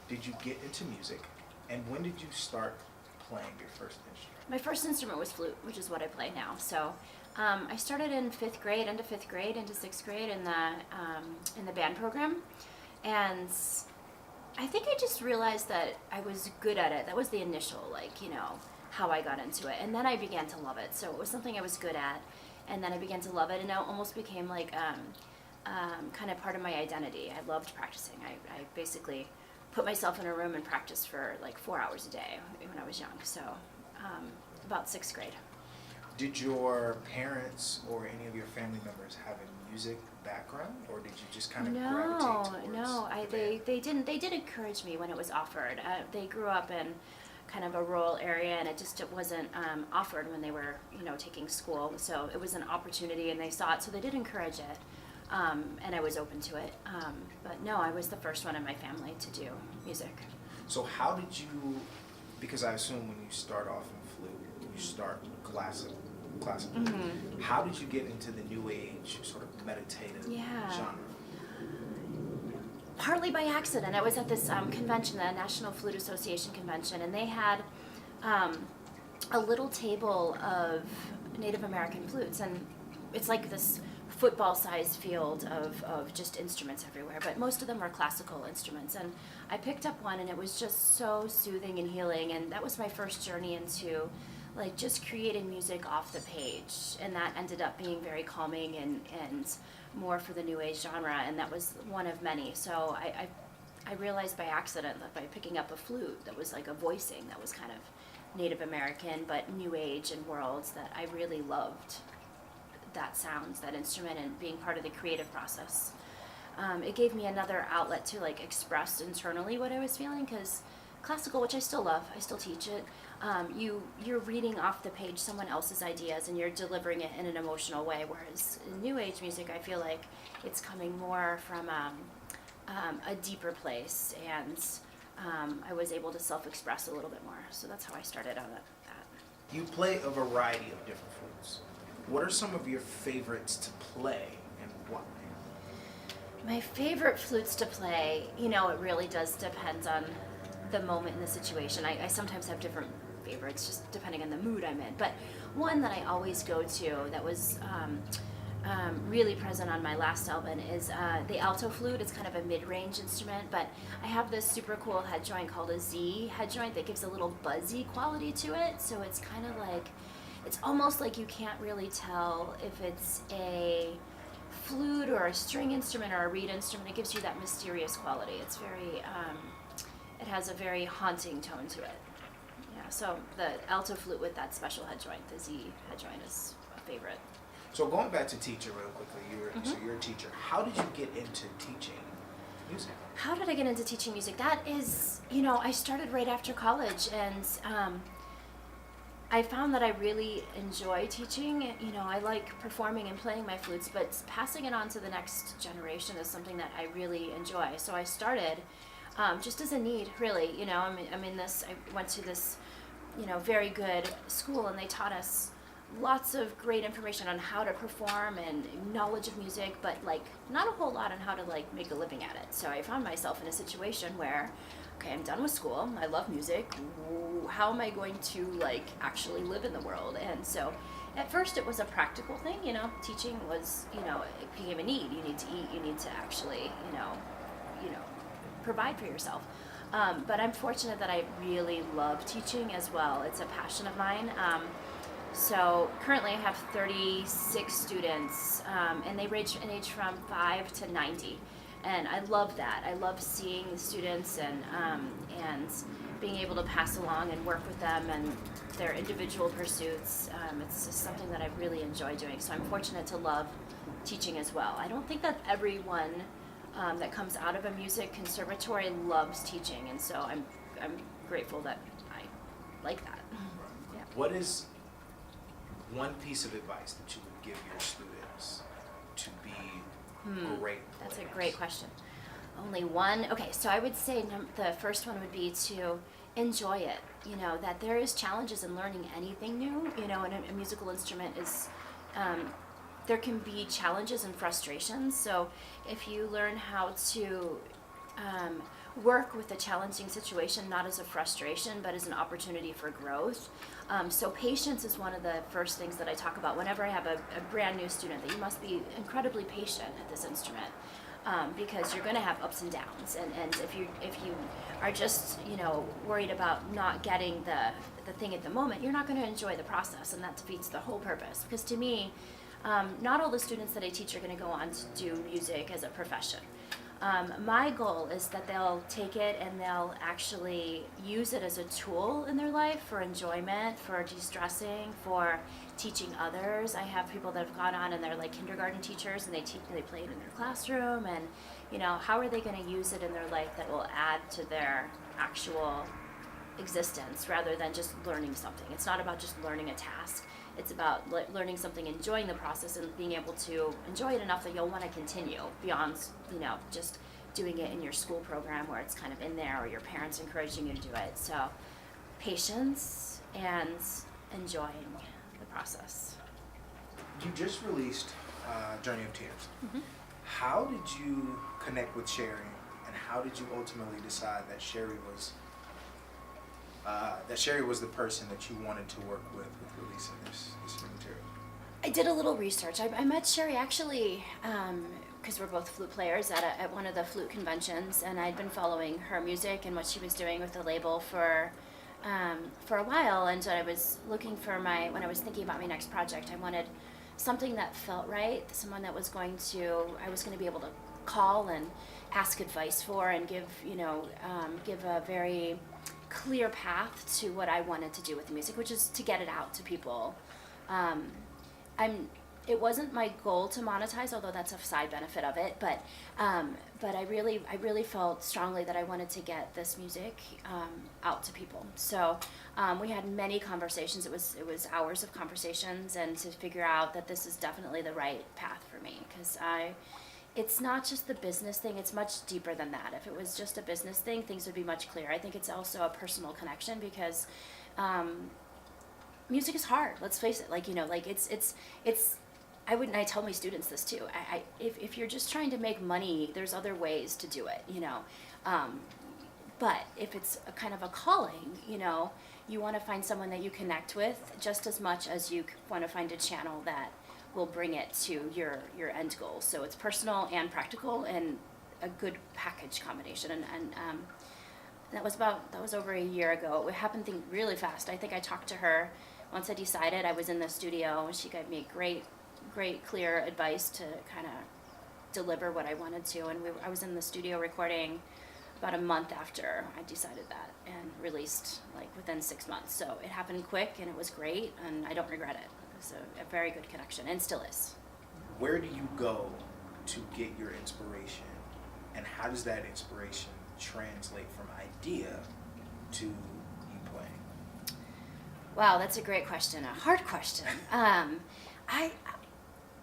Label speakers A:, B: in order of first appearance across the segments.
A: did you get into music, and when did you start playing your first instrument?
B: My first instrument was flute, which is what I play now. So I started in fifth grade, into sixth grade in the band program, and I think I just realized that I was good at it. That was the initial, how I got into it, and then I began to love it. So it was something I was good at, and then I began to love it, and it almost became like kind of part of my identity. I loved practicing. I basically put myself in a room and practiced for like 4 hours a day when I was young. So about sixth grade.
A: Did your parents or any of your family members have a music background, or did you just kind of gravitate towards
B: they didn't. They did encourage me when it was offered. They grew up in kind of a rural area, and it wasn't offered when they were taking school. So it was an opportunity, and they saw it, so they did encourage it, and I was open to it. But no, I was the first one in my family to do music.
A: So how did you? Because I assume when you start off in flute, you start classical.
B: Mm-hmm.
A: How did you get into the new age sort of meditative genre?
B: Partly by accident. I was at this convention, the National Flute Association convention, and they had a little table of Native American flutes, and it's like this football-sized field of just instruments everywhere, but most of them were classical instruments, and I picked up one, and it was just so soothing and healing, and that was my first journey into just creating music off the page, and that ended up being very calming and more for the new age genre, and that was one of many. So I realized by accident that by picking up a flute that was like a voicing that was kind of Native American but new age and worlds, that I really loved that sound, that instrument, and being part of the creative process. It gave me another outlet to express internally what I was feeling, because classical, which I still love, I still teach it, you're reading off the page someone else's ideas and you're delivering it in an emotional way, whereas in new age music I feel like it's coming more from a deeper place, and I was able to self-express a little bit more, so that's how I started on that.
A: You play a variety of different flutes. What are some of your favorites to play, and why?
B: My favorite flutes to play, it really does depend on the moment and the situation. I sometimes have different favorites just depending on the mood I'm in, but one that I always go to that was really present on my last album is the alto flute. It's kind of a mid-range instrument, but I have this super cool head joint called a Z head joint that gives a little buzzy quality to it, so it's kind of it's almost like you can't really tell if it's a flute or a string instrument or a reed instrument. It gives you that mysterious quality. It's very it has a very haunting tone to it. Yeah, so the alto flute with that special head joint, the Z head joint, is a favorite.
A: So going back to teacher real quickly, so you're a teacher. How did you get into teaching music? How
B: did I get into teaching music? That is, I started right after college, and I found that I really enjoy teaching. I like performing and playing my flutes, but passing it on to the next generation is something that I really enjoy. So I started just as a need, really. I went to this, very good school, and they taught us lots of great information on how to perform and knowledge of music, but not a whole lot on how to make a living at it. So I found myself in a situation where, okay, I'm done with school, I love music, how am I going to actually live in the world? And so at first it was a practical thing, teaching was, it became a need. You need to eat, you need to actually, provide for yourself. But I'm fortunate that I really love teaching as well. It's a passion of mine. So currently I have 36 students, and they range in age from 5 to 90. And I love that. I love seeing the students and being able to pass along and work with them and their individual pursuits. It's just something that I really enjoy doing. So I'm fortunate to love teaching as well. I don't think that everyone that comes out of a music conservatory loves teaching, and so I'm grateful that I like that. Yeah.
A: What is one piece of advice that you would give your students to be great players?
B: That's a great question. Only one? Okay, so I would say the first one would be to enjoy it. That there is challenges in learning anything new. And a musical instrument is, there can be challenges and frustrations. So if you learn how to work with a challenging situation not as a frustration, but as an opportunity for growth. So patience is one of the first things that I talk about whenever I have a brand new student, that you must be incredibly patient at this instrument. Because you're going to have ups and downs, and if you are just worried about not getting the thing at the moment, you're not going to enjoy the process, and that defeats the whole purpose. Because to me, not all the students that I teach are going to go on to do music as a profession. My goal is that they'll take it and they'll actually use it as a tool in their life for enjoyment, for de-stressing, for teaching others. I have people that have gone on and they're like kindergarten teachers, and they play it in their classroom, and how are they going to use it in their life that will add to their actual existence rather than just learning something. It's not about just learning a task. It's about learning something, enjoying the process, and being able to enjoy it enough that you'll want to continue beyond, just doing it in your school program where it's kind of in there, or your parents encouraging you to do it. So, patience and enjoying the process.
A: You just released Journey of Tears.
B: Mm-hmm.
A: How did you connect with C.A.R.E, and how did you ultimately decide that C.A.R.E was the person that you wanted to work with releasing this new material?
B: I did a little research. I met C.A.R.E actually because we're both flute players at one of the flute conventions, and I'd been following her music and what she was doing with the label for a while. And I was looking for when I was thinking about my next project, I wanted something that felt right, someone that I was going to be able to call and ask advice for, and give a very clear path to what I wanted to do with the music, which is to get it out to people. It wasn't my goal to monetize, although that's a side benefit of it. But I really felt strongly that I wanted to get this music out to people. So we had many conversations. It was hours of conversations, and to figure out that this is definitely the right path for me, because it's not just the business thing, it's much deeper than that. If it was just a business thing, things would be much clearer. I think it's also a personal connection, because music is hard, let's face it. I tell my students this too. If you're just trying to make money, there's other ways to do it, but if it's a kind of a calling, you want to find someone that you connect with just as much as you want to find a channel that will bring it to your end goal. So it's personal and practical, and a good package combination. And that was over a year ago. It happened really fast. I think I talked to her once I decided. I was in the studio, and she gave me great clear advice to kind of deliver what I wanted to. And I was in the studio recording about a month after I decided that, and released within 6 months. So it happened quick, and it was great, and I don't regret it. It was a very good connection, and still is. Where do you go to get your inspiration, and how does that inspiration translate from idea to you playing? Wow, that's a great question, a hard question.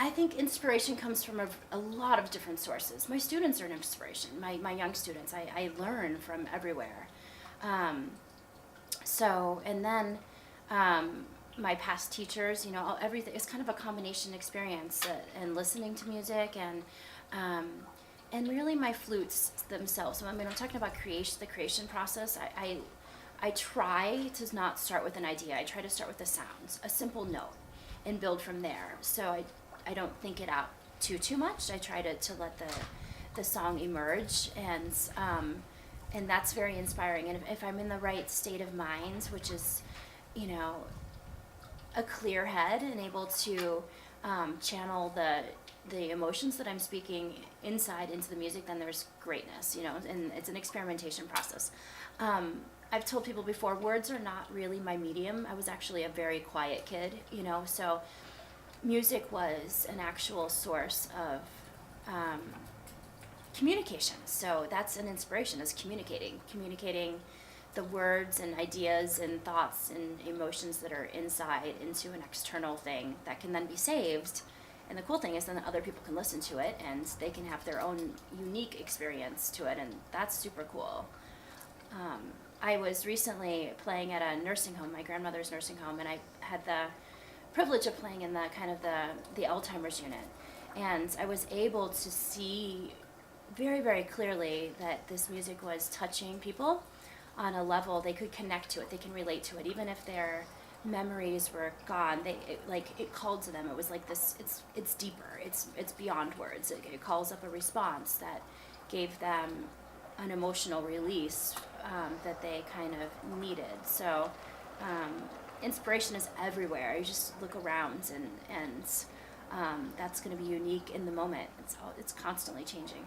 B: I think inspiration comes from a lot of different sources. My students are an inspiration, my young students. I learn from everywhere. And then my past teachers, everything. It's kind of a combination experience, and listening to music, and really my flutes themselves. So I'm talking about the creation process. I try to not start with an idea. I try to start with the sounds, a simple note, and build from there. So I don't think it out too much. I try to let the song emerge, and that's very inspiring. And if I'm in the right state of mind, which is, a clear head, and able to channel the emotions that I'm speaking inside into the music, then there's greatness, and it's an experimentation process. I've told people before, words are not really my medium. I was actually a very quiet kid, so music was an actual source of communication. So that's an inspiration, is communicating the words and ideas and thoughts and emotions that are inside into an external thing that can then be saved. And the cool thing is then other people can listen to it, and they can have their own unique experience to it, and that's super cool. I was recently playing at a nursing home, my grandmother's nursing home, and I had the privilege of playing in the Alzheimer's unit. And I was able to see very, very clearly that this music was touching people on a level they could connect to it, they can relate to it, even if their memories were gone. It called to them. It was like this. It's deeper. It's beyond words. It calls up a response that gave them an emotional release that they kind of needed. So inspiration is everywhere. You just look around, and that's going to be unique in the moment. It's constantly changing.